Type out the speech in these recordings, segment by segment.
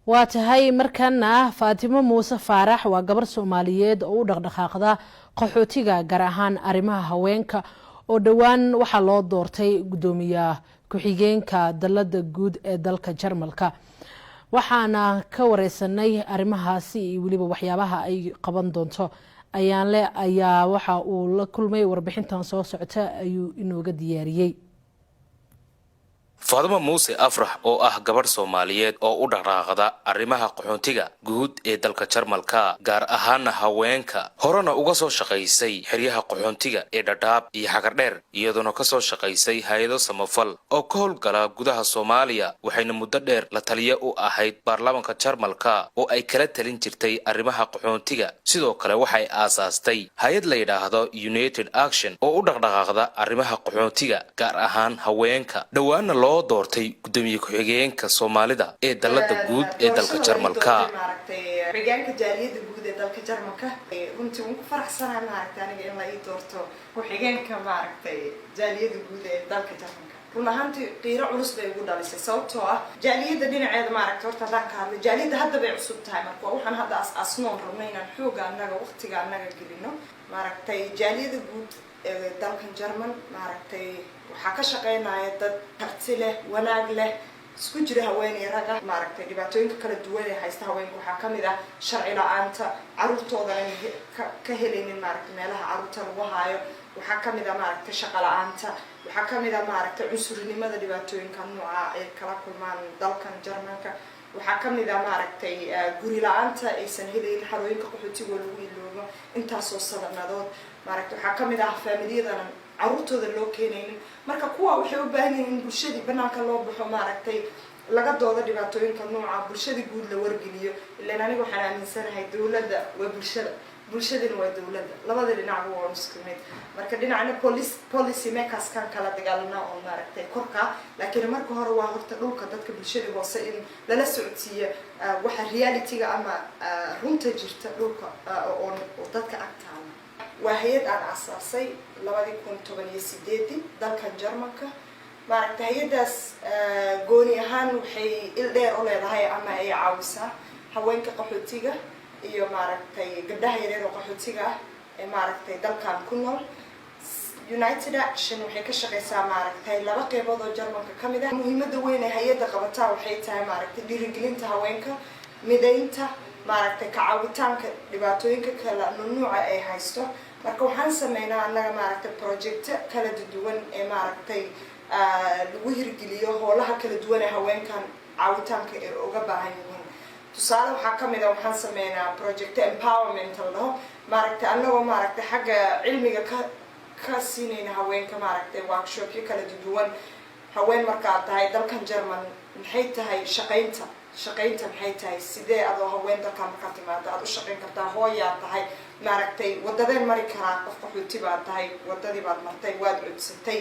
واتهاي مركنا فاطمة موسى فارح وقبر سوماليات أو دغدغاقدا qaxootiga gaar ahaan arrimaha haweenka oo dhawaan waxa loo doortay gudoomiye ku-xigeenka dalada guud ee dalka Jarmalka waxaana ka wareysanay arrimahaasi iyo waliba waxyaabaha ay qaban doonto ayaa waxa uu la kulmay warbixintan soo socota ayuu inooga diyaariyay فاطمة موسى أفرح أو قبر سوماليات أو دغدغاقدا arrimaha qaxootiga guud ee dalka Jarmalka gaar ahaan haweenka horena uga soo shaqeysay xiriyaha qaxootiga ee Dadaab iyo Xagardheer iyadoo ka soo shaqeysay hay'ado samafal oo ka howlgala gudaha Soomaaliya waxayna muddo dheer la taliye u ahayd baarlamaanka Jarmalka oo ay kala talin jirtay arrimaha qaxootiga sidoo kale waxay aasaastay hay'ad la yiraahdo United Action oo dagdagaaqda arrimaha qaxootiga gaar ahaan haweenka dhawaana loo doortay gudoomiye ku-xigeenka Soomaalida ee dalada guud ee dalka Jarmalka xigeenka jaaliyada guud ee dalka Jarmalka runtii ugu faraxsanahay maaragtay aniga in la ii doorto ku-xigeenka maaragtay jaaliyada guud ee dalka Jarmalka run ahaantii qiiro culus bay ugu dhalisay sababtoo ah jaaliyada dhinaceeda maaragtay horta hadaan ka hadlo jaaliyada hadda bay cusub tahay marka waxaan hadda asnoon rabnay inaan xooga annaga waqtiga annaga gelino maaragtay jaaliyada guud ee dalka Jarmal maaragtay waxa ka shaqeynaya dad karti leh wanaag leh isku jira haween iyo rag maaragtay dhibaatooyinka kala duwan ee haysta haweenku waxa kamid ah sharci la'aanta caruurtooda ka helaynin maaragtay meelaha caruurta lagu haayo waxa kamid ah maaragtay shaqo la'aanta waxa kamid ah maaragtay cunsurinimada dhibaatooyinka nooca ay kala kulmaan dalkan Jarmalka waxa kamid ah maaragtay guri la'aanta aysan helaynin xarooyinka qaxootiga lagu iloobo intaas oo sanadood maaragtay waxa kamid ah faamiliyada caruurtooda loo keenaynin marka kuwa waxay u baahan yihiin bulshada banaanka loo baxo maaragtay laga doodo dhibaatooyinka nooca bulshada guud la wargeliyo ilaa aniga waxaan aaminsanahay dawladda waa bulshadana waa dawladda labada dhinac waa isku mid marka dhinacna policy makers kan kala dagaalana oo maaragtay korka laakiin marka hore waa horta dhulka dadka bulshada hoose in lala socodsiiyo waxa reality-ga ama runta jirta dhulka oo dadka agtaan وهيئة أنا أساسي لبادي كنت تبني سيدتي ذلك الجرمكة مارك هيئة جوني هان وحي إلدير أولي هاي أما أي عاوسة هوين كقحوتيجا إيو مارك تي قدها يريد قحوتيجا مارك تي ذلك كنول United Action وحي كشغيسا مارك تي لبقي بوضو الجرمكة كمدا مهمة دوين هيئة قبطها وحي تاي مارك تي ديرجلين تهوينك مدينتا مارك تي كعاوتان كدباتوينك كلا نوع أي هايستو marka waxaan sameynaa anaga maaragtay project kala duwan ee maaragtay lagu hirgeliyo howlaha kala duwan ee haweenkan caawitaanka ee uga baahan yihiin tusaale waxa kamid ah waxaan sameynaa project empowerment laho maaragtay anagoo maaragtay xagga cilmiga ka siinayna haweenka maaragtay workshop kala duwan haween marka tahay dalkan Jarmal maxay tahay shaqeynta maxay tahay sidee adoo haween dalka marka timaado aad u shaqeyn kartaa hooyaa tahay maaragtay wadadeen mari karaa qof qaxooti baad tahay wadadii baad martay waad codsatay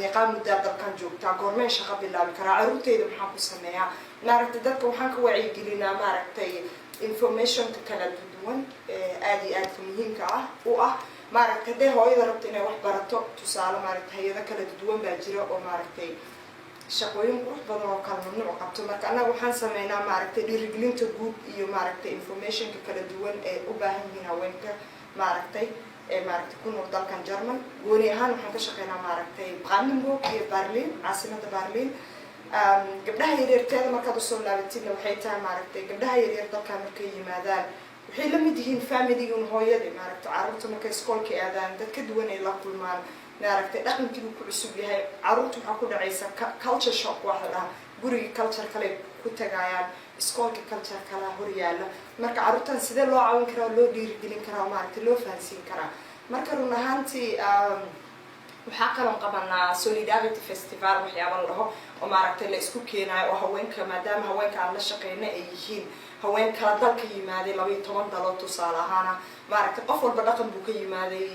niqaam muddo dalkan joogtaa goormeen shaqo bilaabi karaa caruurteyda maxaan ku sameeyaa maaragtay dadka waxaan ka wacyigelinaa maaragtay information kala duwan aad iyo aad muhiimka ah u ah maaragtay hadday hooyada rabto inay wax barato tusaale maaragtay hay'ado kala duwan baa jira oo maaragtay shaqooyin qurux badan oo kala nooc qabto marka anaga waxaan sameynaa maaragtay dhiirigelinta guud iyo maaragtay informationka kala duwan ee u baahan yihiin haweenka maaragtay ku nool dalkan Jarmal gooni ahaan waxaan ka shaqeynaa maaragtay Brandenburg iyo Berlin caasimadda Berlin gabdhaha yaryarkeeda markaad usoo laabatidna waxay tahay maaragtay gabdhaha yaryar dalkan markay yimaadaan waxay la mid yihiin familiga hooyada maaragtay caruurta markay iskoolka aadaan dad ka duwan ay la kulmaan maaragtay dhaqankii ku cusub yahay caruurtu waxa ku dhacaysa culture shock waxa la guriga culture kale ku tagayaan iskoolka culture kala hor yaala marka caruurtan sidee loo caawin karaa loo dhiirigelin karaa maaragtay loo fahansiin karaa marka run ahaantii waxa kaloo qabanaa solidarity festival waxyaabo la dhaho oo maaragtay la isku keenayo oo haweenka maadaama haweenka aan la shaqeynay ay yihiin haween kala dalka yimaaday 12 dalood tusaale ahaan maaragtay qof walba dhaqan buu ka yimaaday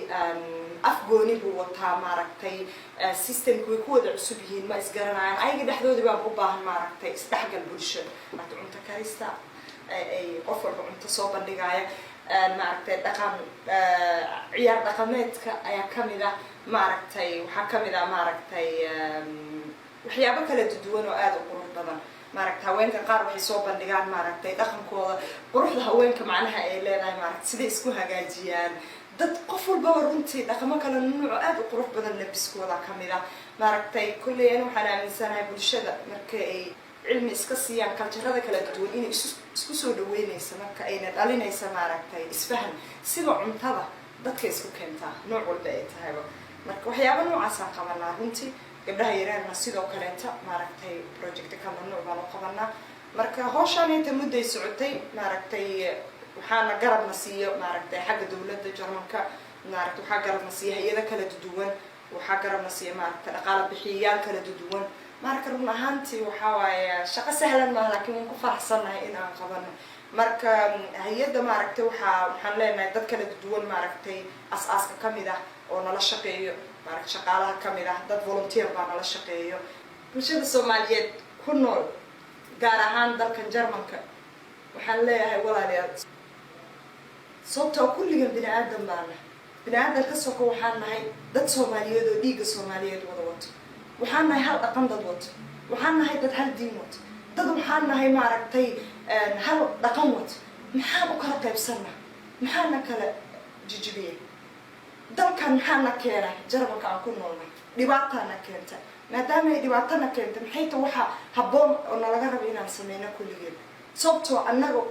afgooni buu wataa maaragtay systemku ku wada cusub yihiin ma isgaranayaan ayaga dhexdoodii baa u baahan maaragtay isdhexgal bulsho marka cunto karista ay qof walba cunto soo bandhigaya maaragtay dhaqan ciyaar dhaqameedka ayaa kamid ah maaragtay waxa kamid ah maaragtay waxyaabo kala duwan oo aad u qurux badan maaragtay haweenka qaar waxay soo bandhigaan maaragtay dhaqankooda quruxda haweenka macnaha ay leedahay maaragtay sida isku hagaajiyaan dad qof walba runtii dhaqamo kala nuuc aad u qurux badan labiskooda kamid ah maaragtay kulleeyana waxaan aaminsanahay bulshada marka ay cilmi iska siiyaan kaljarada kala duwan inay isku soo dhaweynaysa marka ayna dhalinaysa maaragtay isfahan sida cuntada dadka isku keentaa nooc walba ay tahayba marka waxyaabo noocaasaan qabanaa runtii gabdhaha yareerna sidoo kaleeta maaragtay project kala nooc baan u qabanaa marka hawshaan inta mudday socotay maaragtay waxaana garabna siiyo maaragtay xagga dawladda Jarmalka maaragtay waxaa garabna siiyo hay'ado kala duwan waxaa garabna siiyo maaragtay dhaqaale bixiyayaal kala duwan marka run ahaantii waxaa waaye shaqo sahlan ma laakiin waan ku faraxsanahay in aan qabano marka hay'adda maaragtay waxaan leenahay dad kala duwan maaragtay asaaska kamid ah oo nala shaqeeyo maaragtay shaqaalaha kamid ah dad volunteer baa nala shaqeeyo bulshada Soomaaliyeed ku nool gaar ahaan dalka Jarmalka waxaan leeyahay walaalayaal sababtoo kulligan bini'aadam baana bini'aadam ka soo waxaan nahay dad Soomaaliyeed oo dhiiga Soomaaliyeed wada wato waxaan nahay hal dhaqan dad wato waxaan nahay dad hal diin wato dad waxaan nahay maaragtay hal dhaqan wato maxaan u kala qaybsanaa maxaana kala jijibiyay dalkan maxaana keenay Jarmalka aan ku noolnahay dhibaatana keenta maadaama ay dhibaatana keenta maxay tahay waxa habboon oo nalaga rabo inaan sameeyno kulligeed sababtoo annagu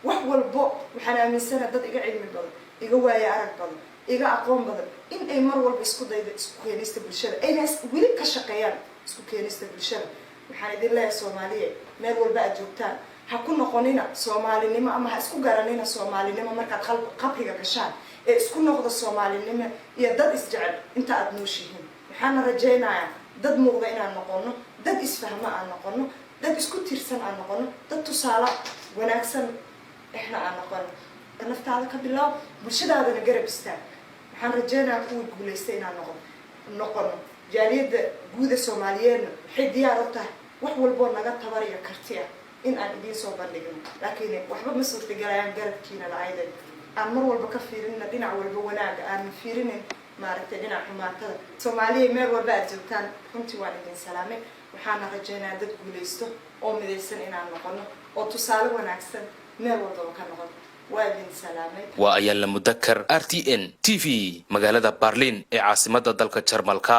wax walbo waxaan aaminsanahay dad iga cilmi badan iga waaya arag badan iga aqoon badan in ay mar walba isku daydo isku keenista bulshada ayna weli ka shaqeeyaan isku keenista bulshada waxaan idin leeyahay Soomaaliyeed meel walba aad joogtaan ha ku noqonina Soomaalinimo ama ha isku garanina Soomaalinimo markaad qabriga gashaan ee isku noqdo Soomaalinimo iyo dad isjecel inta aad nooshihiin waxaan rajaynayaa dad muuqda inaan noqono dad isfahma aan noqono dad isku tirsan aan noqono dad tusaale wanaagsan احنا aan noqono naftaada ka bilow bulshadaadana garab istaag waxaan rajaynayaa kuwa guuleystay inaan noqono jaaliyada guud ee Soomaaliyeed waxay diyaar u tahay wax walbo naga tabariyo kartiya in aan idin soo bandhigno laakiin waxba ma suurtagelayaan garabkiina la'aayday aan mar walba ka fiirino dhinac walba wanaag aan fiirinin maaragtay dhinac xumaatada Soomaaliyeed meel walba aad joogtaan runtii waan idin salaamay waxaan rajaynayaa dad guuleysto oo midaysan inaan noqono oo tusaale wanaagsan meel walba ka noqon waadin salaamay waa ayaan la mudakar RTN TV magaalada Berlin ee caasimadda dalka Jarmalka.